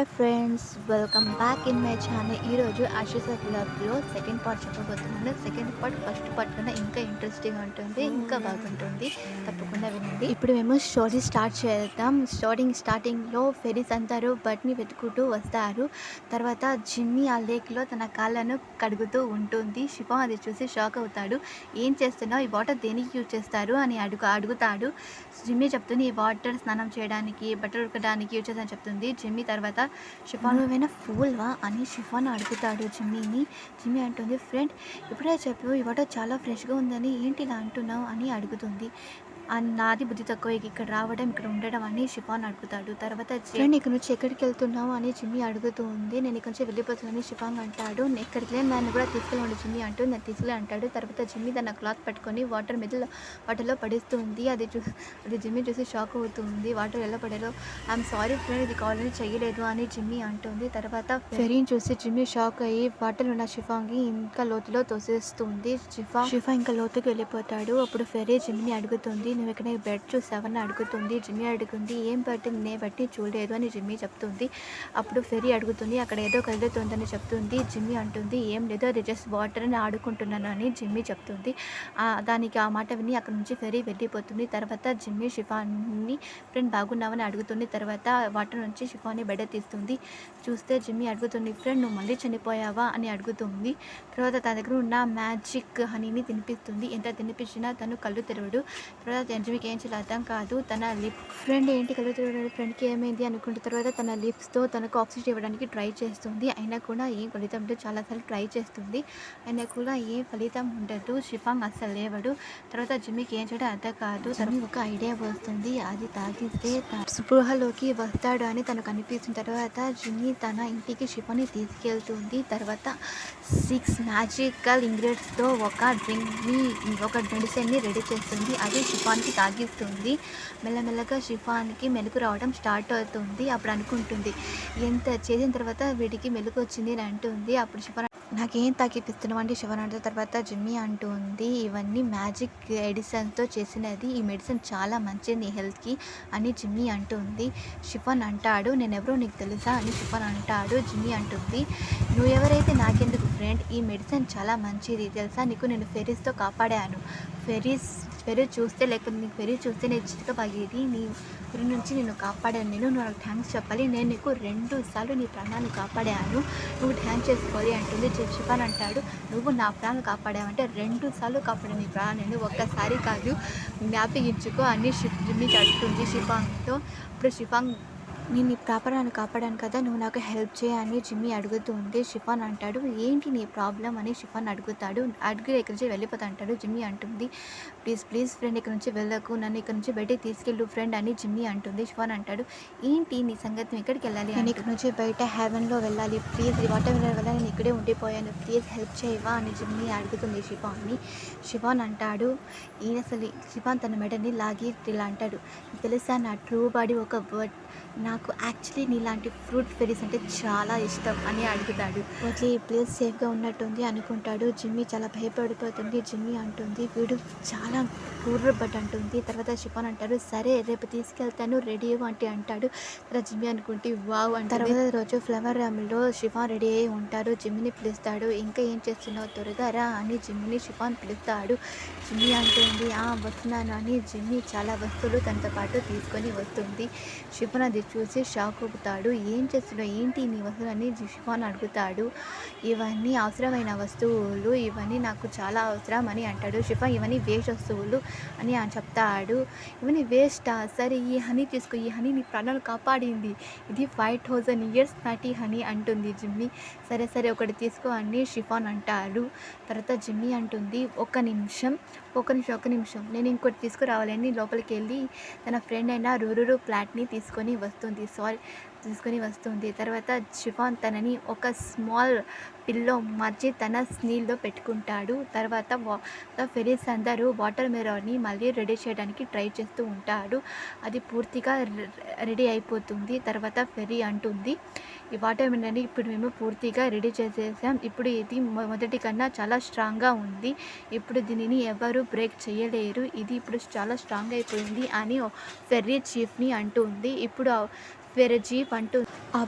Hi friends, welcome back in my channel. ఈరోజు Ashish of లవ్లో second part చెప్పబోతున్నాను. Second part first part కన్నా ఇంకా ఇంట్రెస్టింగ్ ఉంటుంది, ఇంకా బాగుంటుంది. తప్పకుండా వినండి. ఇప్పుడు మేము స్టోరీ స్టార్ట్ చేద్దాం. స్టార్టింగ్లో ఫెరీస్ అందరూ బట్ని వెతుకుంటూ వస్తారు. తర్వాత జిమ్మీ ఆ లేక్లో తన కాళ్ళను కడుగుతూ ఉంటుంది. షిఫాన్ అది చూసి షాక్ అవుతాడు. ఏం చేస్తున్నావు, ఈ వాటర్ దేనికి యూజ్ చేస్తారు అని అడుగుతాడు. జిమ్మీ చెప్తుంది, ఈ వాటర్ స్నానం చేయడానికి, బట్టలు ఉతకడానికి యూజ్ చేస్తానని చెప్తుంది. జిమ్మీ తర్వాత షిఫాన్, నువ్వేనా ఫూల్వా అని షిఫాన్ అడుగుతాడు జిమ్మీని. జిమ్మీ అంటుంది, ఫ్రెండ్ ఇప్పుడే చెప్పు ఈ వాటర్ చాలా ఫ్రెష్గా ఉందని ఏంటి ఇలా అంటున్నావు అని అడుగుతుంది. నాది బుద్ధి తక్కువ, ఇక్కడ రావడం ఇక్కడ ఉండడం అని షిఫాన్ అడుగుతాడు. తర్వాత ఫ్రెండ్ ఇక్కడ నుంచి ఎక్కడికి వెళ్తున్నావు అని జిమ్మీ అడుగుతుంది. నేను ఇక్కడ నుంచి వెళ్ళిపోతున్నాను షిఫాన్ అంటాడు. ఎక్కడికి లేని నన్ను కూడా తీసుకెళ్ళండి జిమ్మీ అంటూ నేను తీసుకెళ్ళి అంటాడు. తర్వాత జిమ్మీ తన క్లాత్ పట్టుకొని వాటర్లో పడిస్తుంది. అది జిమ్మీ చూసి షాక్ అవుతుంది. వాటర్ ఎలా పడాలో ఐఎమ్ సారీ ఫ్రెండ్, ఇది కావాలని చెయ్యలేదు అని జిమ్మీ అంటుంది. తర్వాత ఫెరీని చూసి జిమ్మీ షాక్ అయ్యి వాటర్ ఉన్న షిఫాన్కి ఇంకా లోతులో తోసేస్తుంది. షిఫాన్ ఇంకా లోతుకి వెళ్ళిపోతాడు. అప్పుడు ఫెరీ జిమ్మీని అడుగుతుంది, నువ్వు ఇక్కడ బెడ్ చూసావని అడుగుతుంది. జిమ్మీ అడుగుతుంది, ఏం బట్టి నేనే బట్టి చూడలేదు అని జిమ్మీ చెప్తుంది. అప్పుడు ఫెరీ అడుగుతుంది, అక్కడ ఏదో కదులుతుందని చెప్తుంది. జిమ్మీ అంటుంది, ఏం లేదు, అది జస్ట్ వాటర్ అని ఆడుకుంటున్నాను అని జిమ్మీ చెప్తుంది. దానికి ఆ మాట విని అక్కడ నుంచి ఫెరీ వెళ్ళిపోతుంది. తర్వాత జిమ్మీ షిఫాన్ని, ఫ్రెండ్ బాగున్నావని అడుగుతుంది. తర్వాత వాటర్ నుంచి షిఫాన్ని బెడ్ తీస్తుంది. చూస్తే జిమ్మీ అడుగుతుంది, ఫ్రెండ్ నువ్వు మళ్ళీ చనిపోయావా అని అడుగుతుంది. తర్వాత తన దగ్గర ఉన్న మ్యాజిక్ హనీని తినిపిస్తుంది. ఎంత తినిపించినా తను కళ్ళు తెరవడు. తర్వాత జిమ్మీకి ఏం చేయాలో అర్థం కాదు. తన ఫ్రెండ్ ఏంటి కళ్ళు తెరవడు, ఫ్రెండ్కి ఏమైంది అనుకుంటే తర్వాత తన లిప్స్తో తనకు ఆక్సిజన్ ఇవ్వడానికి ట్రై చేస్తుంది. అయినా కూడా ఏం ఫలితం ఉండదు. చాలాసార్లు ట్రై చేస్తుంది, అయినా కూడా ఏం ఫలితం ఉండదు. షిఫాన్ అస్సలు లేవడు. తర్వాత జిమ్మీకి ఏం చేయడం అర్థం కాదు. తనకి ఒక ఐడియా వస్తుంది, అది తాగిస్తే స్పృహలోకి వస్తాడు అని తనకు అనిపిస్తుంది. తర్వాత జిమ్మీ తన ఇంటికి షిఫాన్ని తీసుకెళ్తుంది. తర్వాత 6 మ్యాజికల్ ఇంగ్రీడియంట్స్తో ఒక మెడిసిన్ని రెడీ చేస్తుంది. అది షిఫాన్కి తాగిస్తుంది. మెల్లమెల్లగా షిఫాన్కి మెలకు రావడం స్టార్ట్ అవుతుంది. అప్పుడు అనుకుంటుంది, ఎంత చేసిన తర్వాత వీడికి మెలకు వచ్చింది అని అంటుంది. అప్పుడు షిఫాన్, నాకేం తాగిపిస్తున్నావు అంటే షిఫాన్ అంటే. తర్వాత జిమ్మీ అంటుంది, ఇవన్నీ మ్యాజిక్ ఎడిసన్తో చేసినది, ఈ మెడిసిన్ చాలా మంచిది నీ హెల్త్కి అని జిమ్మీ అంటుంది. షిఫాన్ అంటాడు, నేనెవరో నీకు తెలుసా అని షిఫాన్ అంటాడు. జిమ్మీ అంటుంది, నువ్వు ఎవరైతే నాకెందుకు ఫ్రెండ్, ఈ మెడిసిన్ చాలా మంచిది తెలుసా నీకు, నేను ఫెరీస్తో కాపాడాను. ఫెరీ చూస్తే, లేకపోతే నీకు ఫెరీ చూస్తే నేను చితకబాగేది, నీ ఫెరీ నుంచి నేను కాపాడాను. నువ్వు నాకు థ్యాంక్స్ చెప్పాలి, నేను నీకు 2 సార్లు నీ ప్రాణాన్ని కాపాడాను, నువ్వు థ్యాంక్స్ చేసుకోవాలి అంటుంది. షిఫాన్ అంటాడు, నువ్వు నా ప్రాణాలు కాపాడావంటే 2 సార్లు కాపాడాను నీ ప్రాణాన్ని, ఒక్కసారి కాదు, జ్ఞాపకించుకో అని జిమ్మీ అడుగుతుంది షిఫాన్తో. ఇప్పుడు షిఫాన్, నేను నీ ప్రాణాన్ని కాపాడాను కదా, నువ్వు నాకు హెల్ప్ చేయని జిమ్మీ అడుగుతుంది. షిఫాన్ అంటాడు, ఏంటి నీ ప్రాబ్లం అని షిఫాన్ అడుగుతాడు. ఇక్కడి నుంచి వెళ్ళిపోతా అంటాడు. జిమ్మీ అంటుంది, ప్లీజ్ ఫ్రెండ్ ఇక్కడ నుంచి వెళ్ళకు, నన్ను ఇక్కడ నుంచి బయటకు తీసుకెళ్ళు ఫ్రెండ్ అని జిమ్మీ అంటుంది. షిఫాన్ అంటాడు, ఏంటి నీ సంగతి, నువ్వు ఎక్కడికి వెళ్ళాలి, నేను ఇక్కడ నుంచి బయట హెవెన్లో వెళ్ళాలి, ప్లీజ్ ఈ వాటర్ వల్ల నేను ఇక్కడే ఉండిపోయాను, ప్లీజ్ హెల్ప్ చేయవా అని జిమ్మీ అడుగుతుంది షిఫాన్ని. షిఫాన్ అంటాడు, షిఫాన్ తన మెడని లాగి ఇలా అంటాడు, తెలుసా నా ట్రూ బాడీ ఒక బర్డ్, నాకు యాక్చువల్లీ నీలాంటి ఫ్రూట్ ఫెరీస్ అంటే చాలా ఇష్టం అని అడుగుతాడు. ఓకే ఈ ప్లేస్ సేఫ్గా ఉన్నట్టుంది అనుకుంటాడు. జిమ్మీ చాలా భయపడిపోతుంది. జిమ్మీ అంటుంది, వీడు చాలా క్రూర్ బట్ అంటుంది. తర్వాత షిఫాన్ అంటాడు, సరే రేపు తీసుకెళ్తాను రెడీ అంటే అంటాడు. తర్వాత జిమ్మీ అనుకుంటే వావ్ అంటే. తర్వాత రోజు ఫ్లవర్ రూమ్లో షిఫాన్ రెడీ అయ్యి ఉంటాడు. జిమ్మీని పిలుస్తాడు, ఇంకా ఏం చేస్తున్నావు త్వరగా రా అని జిమ్మీని షిఫాన్ పిలుస్తాడు. జిమ్మీ అంటుంది, వస్తున్నాను అని. జిమ్మీ చాలా వస్తువులు తనతో పాటు తీసుకొని వస్తుంది. షిఫాన్ అది చూసి షాక్ అవుతాడు. ఏం చేస్తున్నావు, ఏంటి నీ వస్తువులు అని షిఫాన్ అడుగుతాడు. ఇవన్నీ అవసరమైన వస్తువులు, ఇవన్నీ నాకు చాలా అవసరం అని అంటాడు. షిఫాన్, ఇవన్నీ వేస్ట్ వస్తువులు అని చెప్తాడు. ఇవన్నీ వేస్టా, సరే ఈ హనీ తీసుకో, ఈ హనీ నీ ప్రాణాలు కాపాడింది, ఇది 5000 ఇయర్స్ నాటి హనీ అంటుంది జిమ్మీ. సరే ఒకటి తీసుకో అని షిఫాన్ అంటాడు. తర్వాత జిమ్మీ అంటుంది, ఒక్క నిమిషం నేను ఇంకోటి తీసుకురావాలని లోపలికి వెళ్ళి తన ఫ్రెండ్ అయిన రూరూ ప్లాట్ని తీసుకొని వస్తుంది. తర్వాత షిఫాన్ తనని ఒక స్మాల్ పిల్లో మార్చి తన స్నీల్లో పెట్టుకుంటాడు. తర్వాత ఫెరీస్ అందరూ వాటర్ మిర్రర్ని మళ్ళీ రెడీ చేయడానికి ట్రై చేస్తూ ఉంటాడు. అది పూర్తిగా రెడీ అయిపోతుంది. తర్వాత ఫెరీ అంటుంది, ఈ వాటర్ మిర్రర్ని ఇప్పుడు మేము పూర్తిగా రెడీ చేసేసాం, ఇప్పుడు ఇది మొదటి కన్నా చాలా స్ట్రాంగ్గా ఉంది, ఇప్పుడు దీనిని ఎవరు బ్రేక్ చేయలేరు, ఇది ఇప్పుడు చాలా స్ట్రాంగ్ అయిపోయింది అని ఫెర్రీ చీఫ్ని అంటుంది. ఇప్పుడు వేరే జీప్ అంటూ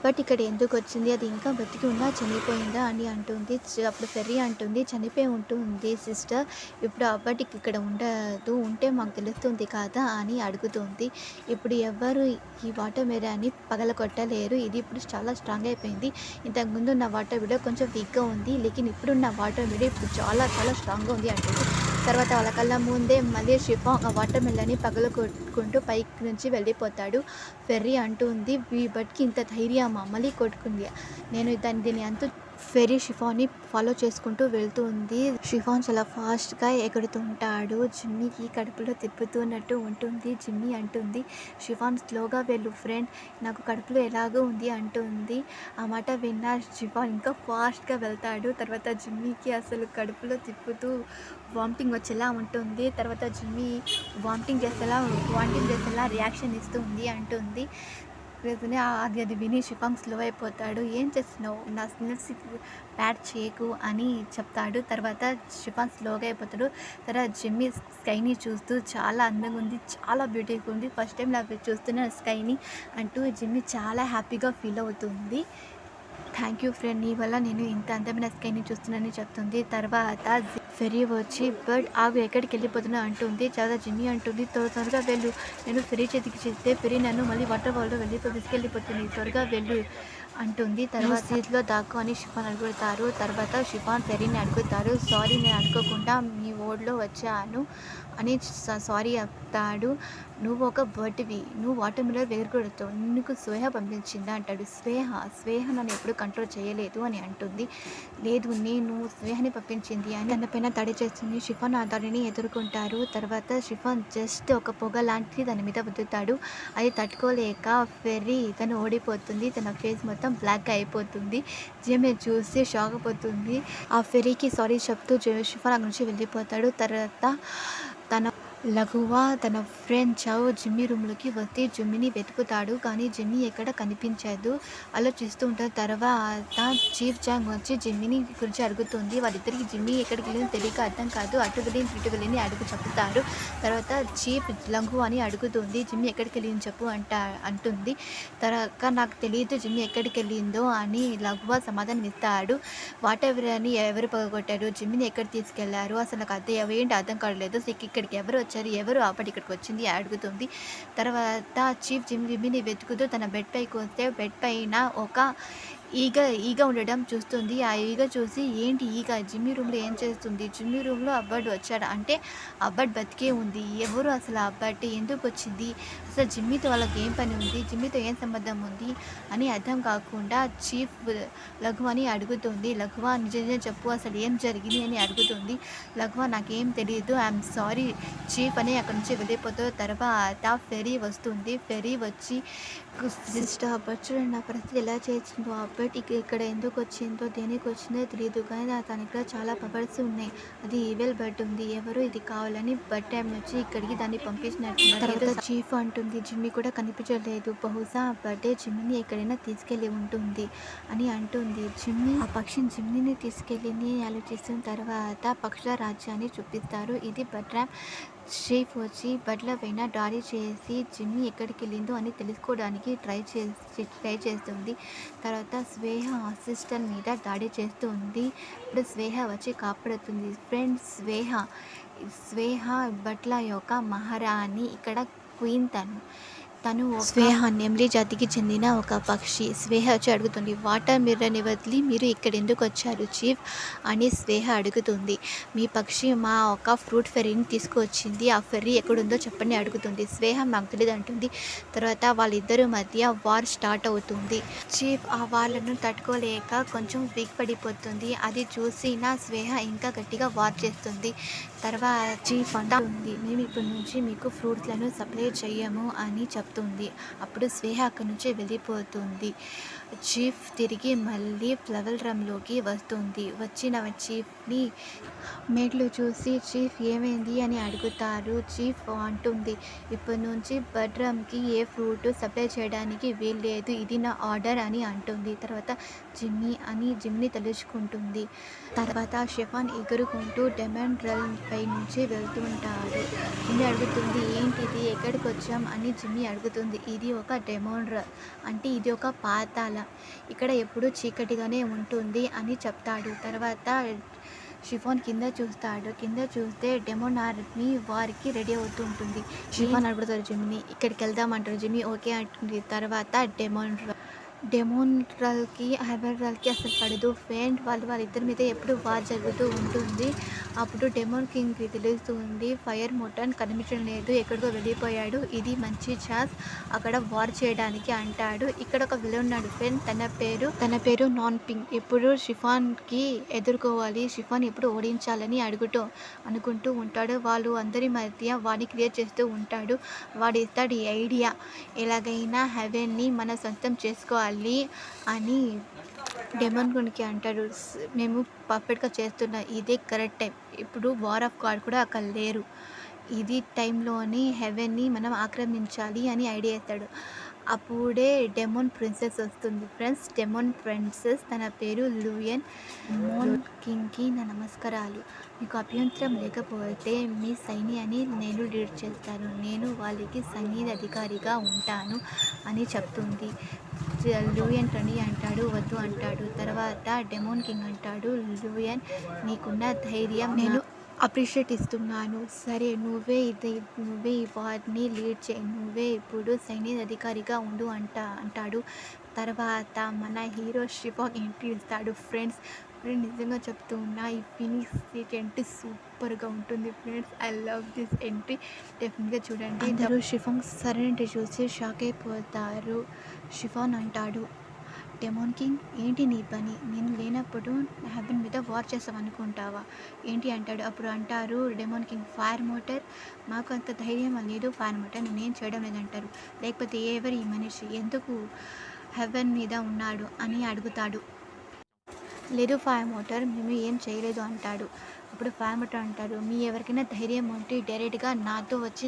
బట్ ఇక్కడ ఎందుకు వచ్చింది, అది ఇంకా బతికి ఉందా చనిపోయిందా అని అంటుంది. అప్పుడు ఫెర్రీ అంటుంది, చనిపోయి ఉంటుంది సిస్టర్, ఇప్పుడు అబ్బటికి ఇక్కడ ఉండదు, ఉంటే మాకు తెలుస్తుంది కదా అని అడుగుతుంది. ఇప్పుడు ఎవ్వరు ఈ వాటర్ మిర్రర్ని పగలగొట్టలేరు, ఇది ఇప్పుడు చాలా స్ట్రాంగ్ అయిపోయింది. ఇంతకుముందు ఉన్న వాటర్ మిర్రర్ కొంచెం వీక్గా ఉంది, లేకిన్ ఇప్పుడున్న వాటర్ మిర్రర్ ఇప్పుడు చాలా చాలా స్ట్రాంగ్గా ఉంది అంటుంది. తర్వాత వాళ్ళ కళ్ళ ముందే మళ్ళీ షిఫాన్ ఆ వాటర్ మిల్లర్ని పగలగొట్టుకుంటూ పైకి నుంచి వెళ్ళిపోతాడు. ఫెర్రీ అంటుంది, బట్కి ఇంత ధైర్యమా మళ్ళీ కొట్టుకుంది, నేను దీన్ని అంత. ఫెర్రీ షిఫాన్ని ఫాలో చేసుకుంటూ వెళ్తుంది. షిఫాన్ చాలా ఫాస్ట్గా ఎగురుతుంటాడు. జిమ్మీకి కడుపులో తిప్పుతున్నట్టు ఉంటుంది. జిమ్మీ అంటుంది, షిఫాన్ స్లోగా వెళ్ళు ఫ్రెండ్, నాకు కడుపులో ఎలాగో ఉంది అంటుంది. ఆ మాట విన్న షిఫాన్ ఇంకా ఫాస్ట్గా వెళ్తాడు. తర్వాత జిమ్మీకి అసలు కడుపులో తిప్పుతూ వామిటింగ్ వచ్చేలా ఉంటుంది. తర్వాత జిమ్మీ వామిటింగ్ చేసేలా రియాక్షన్ ఇస్తుంది అంటుంది. అది విని షిఫాంగ్ స్లో అయిపోతాడు. ఏం చేస్తున్నావు, నా స్కిల్స్ ప్యాడ్ చేయకు అని చెప్తాడు. తర్వాత షిఫాన్ స్లోగా అయిపోతాడు. తర్వాత జిమ్మీ స్కైని చూస్తూ చాలా అందంగా ఉంది, చాలా బ్యూటిఫుల్ ఉంది, ఫస్ట్ టైం నాకు చూస్తున్న స్కైని అంటూ జిమ్మీ చాలా హ్యాపీగా ఫీల్ అవుతుంది. థ్యాంక్ యూ ఫ్రెండ్, నీ వల్ల నేను ఇంత అందమైన స్కైని చూస్తున్నానని చెప్తుంది. తర్వాత ఫెర్రీ వచ్చి బట్ ఆగు ఎక్కడికి వెళ్ళిపోతున్నా అంటుంది. చాలా జిమ్మీ అంటుంది, త్వరగా వెళ్ళు, నేను ఫెర్రీ చేతికి చేస్తే ఫెర్రీ నన్ను మళ్ళీ వాటర్ బాల్లో తీసుకెళ్ళిపోతుంది, త్వరగా వెళ్ళు అంటుంది. తర్వాత సీట్లో దాక్కు అని షిఫాన్ అడుగుతారు. తర్వాత షిఫాన్ ఫెర్రీని అడుగుతారు, సారీ నేను అనుకోకుండా మీ ఓడ్లో వచ్చాను అని సారీ చెప్తాడు. నువ్వు ఒక బర్డ్వి, నువ్వు వాటర్ మిల్లర్ వేరుకూడతావు, నీకు స్వేహ పంపించిందా అంటాడు. స్వేహ నన్ను ఎప్పుడు కంట్రోల్ చేయలేదు అని అంటుంది. లేదు, నేను స్వేహని పంపించింది అని తన పైన దాడి చేస్తుంది. షిఫాన్ ఆ దాడిని ఎదుర్కొంటారు. తర్వాత షిఫాన్ జస్ట్ ఒక పొగ లాంటిది దాని మీద వదులుతాడు. అది తట్టుకోలేక ఫెర్రీ తను ఓడిపోతుంది. తన ఫేస్ మొత్తం బ్లాక్గా అయిపోతుంది. జిమ్ని చూసి షాక్ అయిపోతుంది. ఆ ఫెర్రీకి సారీ చెప్తూ షిఫాన్ అక్కడి నుంచి వెళ్ళిపోతాడు. తర్వాత లఘువా తన ఫ్రెండ్ చావ్ జిమ్మీ రూమ్లోకి వచ్చి జిమ్మీని వెతుకుతాడు, కానీ జిమ్మీ ఎక్కడ కనిపించదు. ఆలోచిస్తూ ఉంటాడు. తర్వాత చీఫ్ జాంగ్ వచ్చి జిమ్మీని గురించి అడుగుతుంది. వాళ్ళిద్దరికి జిమ్మీ ఎక్కడికి వెళ్ళిందో తెలియక అర్థం కాదు, అటు వెళ్ళి ఇటు వెళ్ళి చెప్తారు. తర్వాత చీఫ్ లఘు అని అడుగుతుంది, జిమ్మీ ఎక్కడికి వెళ్ళింది చెప్పు అంటుంది. తర్వాత నాకు తెలియదు జిమ్మీ ఎక్కడికి వెళ్ళిందో అని లఘువా సమాధానం ఇస్తాడు. వాటెవరని ఎవరు పగకొట్టారు, జిమ్మీని ఎక్కడ తీసుకెళ్లారు, అసలు నాకు ఏంటి అర్థం కావట్లేదు, ఇక్కడికి ఎవరు వచ్చారు, ఎవరు అప్పటి ఇక్కడికి వచ్చింది అడుగుతుంది. తర్వాత చీఫ్ జిమ్మీని వెతుకుతూ తన బెడ్ పైకి వస్తే బెడ్ పైన ఒక ఈగ ఉండడం చూస్తుంది. ఆ ఈగ చూసి ఏంటి ఈగ జిమ్మీ రూమ్లో ఏం చేస్తుంది, జిమ్మీ రూమ్లో అబ్బాయి వచ్చాడు అంటే అబ్బాయి బతికే ఉంది, ఎవరు అసలు అబ్బాయి ఎందుకు వచ్చింది, అసలు జిమ్మీతో వాళ్ళకి ఏం పని ఉంది, జిమ్మీతో ఏం సంబంధం ఉంది అని అర్థం కాకుండా చీఫ్ లఘువా అని అడుగుతుంది. లఘువా నిజంగా చెప్పు, అసలు ఏం జరిగింది అని అడుగుతుంది. లఘువా నాకేం తెలియదు, ఐఎమ్ సారీ చీఫ్ అని అక్కడి నుంచి వెళ్ళిపోతారు. తర్వాత ఫెర్రీ వస్తుంది. ఫెర్రీ వచ్చి సిస్టర్ అబ్బాయి చూడండి నా పరిస్థితి ఎలా చేసిందో, అబ్బాయి ఇక్కడ ఎందుకు వచ్చిందో దేనికి వచ్చిందో తెలియదు, కానీ తనకి చాలా పవర్స్ ఉన్నాయి, అది ఈవెల్ బర్డ్ ఉంది, ఎవరు ఇది కావాలని బర్డ్ టైం నుంచి ఇక్కడికి దాన్ని పంపించినట్టు. తర్వాత చీఫ్ అంటుంది, జిమ్మీ కూడా కనిపించలేదు, బహుశా బర్త్డే జిమ్మీని ఎక్కడైనా తీసుకెళ్ళి ఉంటుంది అని అంటుంది. ఆ పక్షిని జిమ్మీని తీసుకెళ్ళింది ఆలోచిస్తున్న తర్వాత పక్షుల రాజ్యాన్ని చూపిస్తారు. ఇది బర్డ్ ట్రాప్. చీఫ్ వచ్చి బర్డ్ల పైన దాడి చేసి జిమ్మీ ఎక్కడికి వెళ్ళిందో అని తెలుసుకోవడానికి ట్రై చేస్తుంది. తర్వాత స్వేహ అసిస్టెంట్ మీద దాడి చేస్తుంది. ఇప్పుడు స్వేహ వచ్చి కాపాడుతుంది. ఫ్రెండ్స్ స్వేహ బట్ల యొక్క మహారాణి, ఇక్కడ క్వీన్ తను స్వేహ నెమ్లీ జాతికి చెందిన ఒక పక్షి. స్వేహ వచ్చి అడుగుతుంది, వాటర్ మిర్రర్ని వదిలి మీరు ఇక్కడ ఎందుకు వచ్చారు చీఫ్ అని స్వేహ అడుగుతుంది. మీ పక్షి మా ఒక ఫ్రూట్ ఫెర్రీని తీసుకువచ్చింది, ఆ ఫెర్రీ ఎక్కడుందో చెప్పండి అడుగుతుంది. స్వేహ మాకు తెలియదు అంటుంది. తర్వాత వాళ్ళిద్దరి మధ్య వార్ స్టార్ట్ అవుతుంది. చీఫ్ ఆ వాళ్ళను తట్టుకోలేక కొంచెం వీక్ పడిపోతుంది. అది చూసిన స్వేహ ఇంకా గట్టిగా వార్ చేస్తుంది. తర్వాత చీఫ్ అంటుంది, మేము ఇప్పటి నుంచి మీకు ఫ్రూట్స్లను సప్లై చేయము అని చెప్తుంది. అప్పుడు స్వేహ అక్కడి నుంచి వెళ్ళిపోతుంది. చీఫ్ తిరిగి మళ్ళీ ఫ్లవర్ రమ్లోకి వస్తుంది. వచ్చిన చీఫ్ని మేట్లు చూసి చీఫ్ ఏమైంది అని అడుగుతారు. చీఫ్ అంటుంది, ఇప్పటి నుంచి బర్డ్ రమ్కి ఏ ఫ్రూట్ సప్లై చేయడానికి వీల్లేదు, ఇది నా ఆర్డర్ అని అంటుంది. తర్వాత జిమ్ని తలుచుకుంటుంది. తర్వాత షిఫాన్ ఎగురుకుంటూ డెమన్ రన్ పై నుంచి వెళ్తుంటాడు. జిమ్మి అడుగుతుంది, ఏంటిది ఎక్కడికి వచ్చాం అని జిమ్మి అడుగుతుంది. వెలుగుతుంది. ఇది ఒక డెమోన్ అంటే ఇది ఒక పాతాళం. ఇక్కడ ఎప్పుడూ చీకటిగానే ఉంటుంది అని చెప్తాడు. తర్వాత షిఫాన్ కింద చూస్తాడు. కింద చూస్తే డెమోన్ ఆర్మీ వార్‌కి రెడీ అవుతూ ఉంటుంది. షిఫాన్ అడుగుతాడు జిమ్మీని, "ఇక్కడికెళ్దాం" అంటాడు. జిమ్మీ ఓకే అంటుంది. తర్వాత డెమోన్‌రల్‌కి, హెవెన్‌రల్‌కి అసలు పడదు. వాళ్ళిద్దరి మీద ఎప్పుడు వార్ జరుగుతూ ఉంటుంది. అప్పుడు డెమోన్ కింగ్‌కి తెలుస్తుంది ఫైర్ మోటార్ కనిపించడం లేదు, ఎక్కడికో వెళ్ళిపోయాడు. ఇది మంచి ఛాన్స్ అక్కడ వార్ చేయడానికి అంటాడు. ఇక్కడ ఒక విలన్ ఉన్నాడు ఫ్రెండ్, తన పేరు నాన్ పింగ్. ఎప్పుడు షిఫాన్‌కి ఎదుర్కోవాలి, షిఫాన్ ఎప్పుడు ఓడించాలని అనుకుంటూ ఉంటాడు. వాళ్ళు అందరి మధ్య వాడిని క్రియేట్ చేస్తూ ఉంటాడు. వాడు ఇస్తాడు ఈ ఐడియా, ఎలాగైనా హెవెన్‌ని మన సొంతం చేసుకోవాలి అని డెమోన్ కింగ్‌కి అంటాడు. మేము పర్ఫెక్ట్‌గా చేస్తున్నాం, ఇదే కరెక్ట్ టైం. ఇప్పుడు వార్ ఆఫ్ గాడ్ కూడా అక్కడ లేరు. ఇది టైంలోని హెవెన్‌ని మనం ఆక్రమించాలి అని ఐడియా ఇస్తాడు. అప్పుడే డెమోన్ ప్రిన్సెస్ వస్తుంది ఫ్రెండ్స్. డెమోన్ ప్రిన్సెస్ తన పేరు లూయన్. డెమోన్ కింగ్‌కి నా నమస్కారాలు. మీకు అభ్యంతరం లేకపోతే మీ సైన్యాన్ని నేను లీడ్ చేస్తాను. నేను వాళ్ళకి సైన్య అధికారిగా ఉంటాను అని చెప్తుంది. లూయన్ రండి అంటాడు. వద్దు అంటాడు. తర్వాత డెమోన్ కింగ్ అంటాడు, లూయన్ నీకున్న ధైర్యం నేను అప్రిషియేట్ ఇస్తున్నాను. సరే నువ్వే ఈ వార్ని లీడ్ చేయి. నువ్వే ఇప్పుడు సైన్య అధికారిగా ఉండు అంటాడు. తర్వాత మన హీరో షిఫాన్ ఎంట్రీ ఇస్తాడు ఫ్రెండ్స్. నిజంగా చెప్తున్నా, ఈ ఫినిష్ ఎంట్రీ సూపర్గా ఉంటుంది friends. I love this entry. డెఫినెట్గా చూడండి. అందరూ షిఫాన్ సరైనటి చూసి షాక్ అయిపోతారు. షిఫాన్ అంటాడు, డెమోన్ కింగ్ ఏంటి నీ పని? నేను లేనప్పుడు హెవెన్ మీద వార్ చేస్తామనుకుంటావా ఏంటి అంటాడు. అప్పుడు అంటారు డెమోన్ కింగ్, ఫైర్ మోటార్ మాకు అంత ధైర్యం లేదు, ఫైర్ మోటార్ నేనేం చేయడం లేదంటారు. లేకపోతే ఎవరి ఈ మనిషి ఎందుకు హెవెన్ మీద ఉన్నాడు అని అడుగుతాడు. లేదు ఫైర్ మోటార్, మేము ఏం చేయలేదు అంటాడు. అప్పుడు ఫైర్ మోటార్ అంటారు, మీ ఎవరికైనా ధైర్యం ఉంటే డైరెక్ట్గా నాతో వచ్చి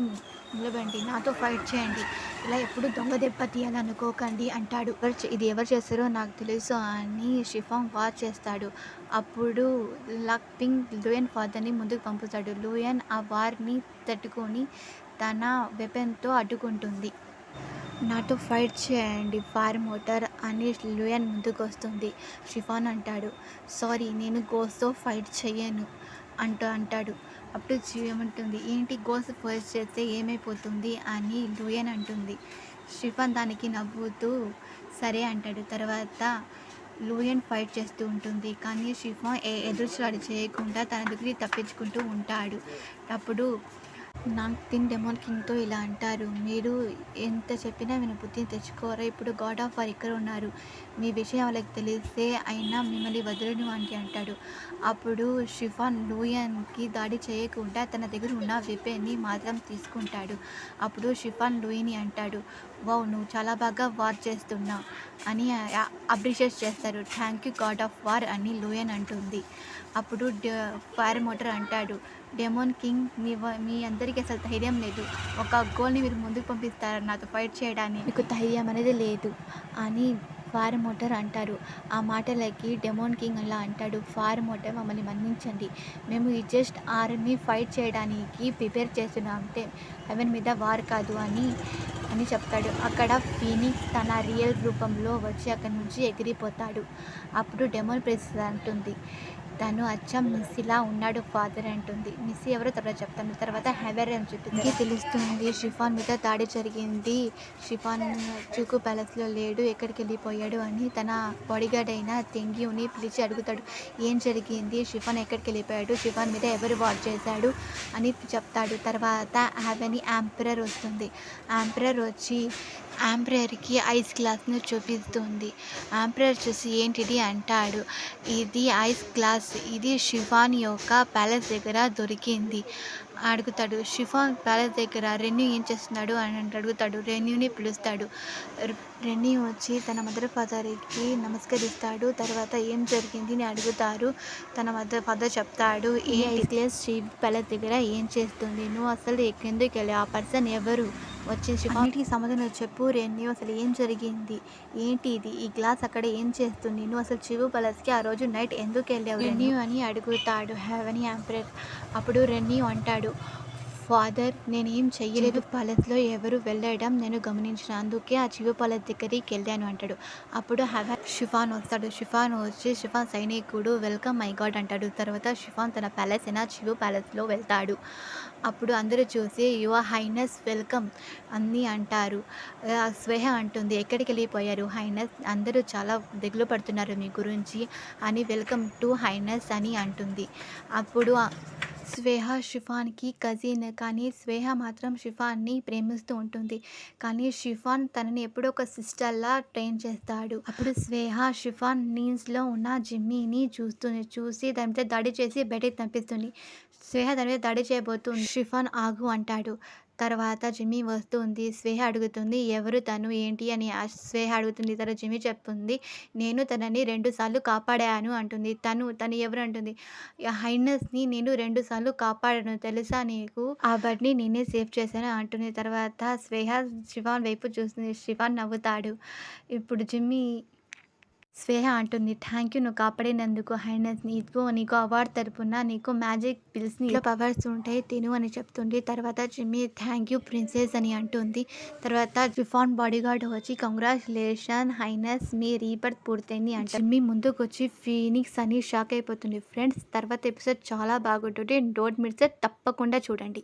నిలబండి, నాతో ఫైట్ చేయండి, ఇలా ఎప్పుడు దొంగ దెబ్బ తీయాలనుకోకండి అంటాడు. ఇది ఎవరు చేస్తారో నాకు తెలుసు అని షిఫాన్ వార్ చేస్తాడు. అప్పుడు పింగ్ లూయన్ ఫాదర్ని ముందుకు పంపుతాడు. లూయన్ ఆ వార్ని తట్టుకొని తన వెపన్తో అడ్డుకుంటుంది. నాతో ఫైట్ చేయండి ఫైర్ మోటార్ అని లూయన్ ముందుకు వస్తుంది. షిఫాన్ అంటాడు, సారీ నేను గోస్తో ఫైట్ చేయను అంటాడు. అప్పుడు ఏమంటుంది, ఏంటి గోస్ ఫైట్ చేస్తే ఏమైపోతుంది అని లూయన్ అంటుంది. షిఫాన్ దానికి నవ్వుతూ సరే అంటాడు. తర్వాత లూయన్ ఫైట్ చేస్తూ ఉంటుంది. కానీ షిఫాన్ ఎదురుచాడి చేయకుండా తన దగ్గరికి తప్పించుకుంటూ ఉంటాడు. అప్పుడు డెమోన్ కింగ్తో ఇలా అంటారు, మీరు ఎంత చెప్పినా మీరు బుద్ధిని తెచ్చుకోరా, ఇప్పుడు గాడ్ ఆఫ్ వార్ ఇక్కడ ఉన్నారు, మీ విషయం వాళ్ళకి తెలిస్తే అయినా మిమ్మల్ని వదలను అని అంటాడు. అప్పుడు షిఫాన్ లూయన్కి దాడి చేయకుండా తన దగ్గర ఉన్న వెపన్ని మాత్రం తీసుకుంటాడు. అప్పుడు షిఫాన్ లూయిని అంటాడు, వావ్ నువ్వు చాలా బాగా వార్ చేస్తున్నావు అని అప్రిషియేట్ చేస్తారు. Thank you God of war అని లూయన్ అంటుంది. అప్పుడు ఫైర్ మోటార్ అంటాడు, డెమోన్ కింగ్ మీ అందరికీ అసలు ధైర్యం లేదు, ఒక గోల్ని మీరు ముందుకు పంపిస్తారు నాతో ఫైట్ చేయడానికి, మీకు ధైర్యం అనేది లేదు అని ఫైర్ మోటార్ అంటారు. ఆ మాటలకి డెమోన్ కింగ్ అలా అంటాడు, ఫైర్ మోటార్ మమ్మల్ని మన్నించండి, మేము ఈ జస్ట్ ఆర్మీ ఫైట్ చేయడానికి ప్రిపేర్ చేస్తున్నాం అంటే హెవెన్ మీద వార్ కాదు అని చెప్తాడు. అక్కడ ఫీనిక్స్ తన రియల్ రూపంలో వచ్చి అక్కడి నుంచి ఎగిరిపోతాడు. అప్పుడు డెమోన్ ప్రిన్సెస్ అంటుంది, తను అచ్చం మిస్సీలా ఉన్నాడు ఫాదర్ అంటుంది. మిస్సీ ఎవరో తర్వాత చెప్తాను. తర్వాత హెవెన్ అని చెప్పింది తెలుస్తుంది. షిఫాన్ మీద దాడి జరిగింది, షిఫాన్ చూకు ప్యాలెస్లో లేడు, ఎక్కడికి వెళ్ళిపోయాడు అని తన బాడీగార్డ్ అయిన తెంగ్యూని పిలిచి అడుగుతాడు, ఏం జరిగింది, షిఫాన్ ఎక్కడికి వెళ్ళిపోయాడు, షిఫాన్ మీద ఎవరు వార్ చేశాడు అని చెప్తాడు. తర్వాత హెవెన్ యాంపరర్ వస్తుంది. యాంపరర్ వచ్చి యాంపరర్కి ఐస్ గ్లాస్ను చూపిస్తుంది. యాంపరర్ చూసి ఏంటిది అంటాడు. ఇది ఐస్ గ్లాస్, ఇది షిఫాన్ యొక్క ప్యాలెస్ దగ్గర దొరికింది అడుగుతాడు. షిఫాన్ ప్యాలెస్ దగ్గర రెన్యూ ఏం చేస్తున్నాడు అని అడుగుతాడు. రెన్యూని పిలుస్తాడు. రెన్యూ వచ్చి తన మదర్ ఫాదర్కి నమస్కరిస్తాడు. తర్వాత ఏం జరిగింది అని అడుగుతారు. తన మదర్ ఫాదర్ చెప్తాడు, ఈ ఐస్ గ్లాస్ ప్యాలెస్ దగ్గర ఏం చేస్తుంది, నువ్వు అసలు ఎందుకు వెళ్ళి, ఆ పర్సన్ ఎవరు, వచ్చి షిఫాన్కి సమాధానం చెప్పు రెన్యూ, అసలు ఏం జరిగింది, ఏంటి ఇది, ఈ గ్లాస్ అక్కడ ఏం చేస్తుంది, నువ్వు అసలు చివు ప్యాలెస్కి ఆ రోజు నైట్ ఎందుకు వెళ్ళావు రెన్యూ అని అడుగుతాడు హెవెన్ యాంపరర్. అప్పుడు రెన్యూ అంటాడు, ఫాదర్ నేనేం చెయ్యలేదు. ప్యాలెస్‌లో ఎవరు వెళ్ళడం నేను గమనించిన. అందుకే ఆ చివు ప్యాలెస్ దగ్గరికెళ్ళాను అంటాడు. అప్పుడు షిఫాన్ వస్తాడు. షిఫాన్ వచ్చి షిఫాన్ సైనికుడు వెల్కమ్ మై గాడ్ అంటాడు. తర్వాత షిఫాన్ తన ప్యాలెస్ అయిన చివు ప్యాలెస్‌లో వెళ్తాడు. అప్పుడు అందరూ చూసి యువర్ హైనెస్ వెల్కమ్ అని అంటారు. స్వేహ అంటుంది ఎక్కడికెళ్ళిపోయారు హైనెస్ అందరూ చాలా దిగులు పడుతున్నారు మీ గురించి అని వెల్కమ్ టు హైనెస్ అని అంటుంది. అప్పుడు స్వేహ షిఫాన్‌కి కజిన్. కానీ స్వేహ మాత్రం షిఫాన్‌ని ప్రేమిస్తూ ఉంటుంది. కానీ షిఫాన్ తనని ఎప్పుడో ఒక సిస్టర్‌లా ట్రైన్ చేస్తాడు. అప్పుడు స్వేహ షిఫాన్ నీడ్స్‌లో ఉన్న జిమ్మీని చూసి దాని మీద దాడి చేసి బయటకి పంపిస్తుంది. స్వేహ దాని మీద దాడి చేయబోతుంది. షిఫాన్ ఆగు అంటాడు. తర్వాత జిమ్మీ వస్తుంది. స్వేహ అడుగుతుంది ఎవరు తను ఏంటి అని స్వేహ అడుగుతుంది. తర్వాత జిమ్మీ చెప్తుంది నేను తనని 2 సార్లు కాపాడాను అంటుంది. తను ఎవరు అంటుంది. హైనెస్‌ని నేను 2 సార్లు కాపాడాను తెలుసా నీకు? ఆ బర్డ్‌ని నేనే సేవ్ చేశాను అంటుంది. తర్వాత స్వేహ శివాన్ వైపు చూస్తుంది. శివాన్ నవ్వుతాడు. ఇప్పుడు జిమ్మీ స్వేహ అంటుంది థ్యాంక్ యూ నువ్వు కాపాడినందుకు హైనెస్‌ని. ఇదిగో నీకు అవార్డ్ తరపున నీకు మ్యాజిక్ పిల్స్‌ని ఇలా పవర్స్ ఉంటాయి తిను అని చెప్తుంది. తర్వాత జిమ్మీ థ్యాంక్ యూ ప్రిన్సెస్ అని అంటుంది. తర్వాత షిఫాన్ బాడీగార్డ్ వచ్చి కంగ్రాచ్యులేషన్ హైనెస్ మీ రీబర్త్ పూర్తయింది అంట. జిమ్మీ ముందుకొచ్చి ఫీనిక్స్ అని షాక్ అయిపోతుంది. ఫ్రెండ్స్ తర్వాత ఎపిసోడ్ చాలా బాగుంటుంది. డోంట్ మిస్ ఇట్ తప్పకుండా చూడండి.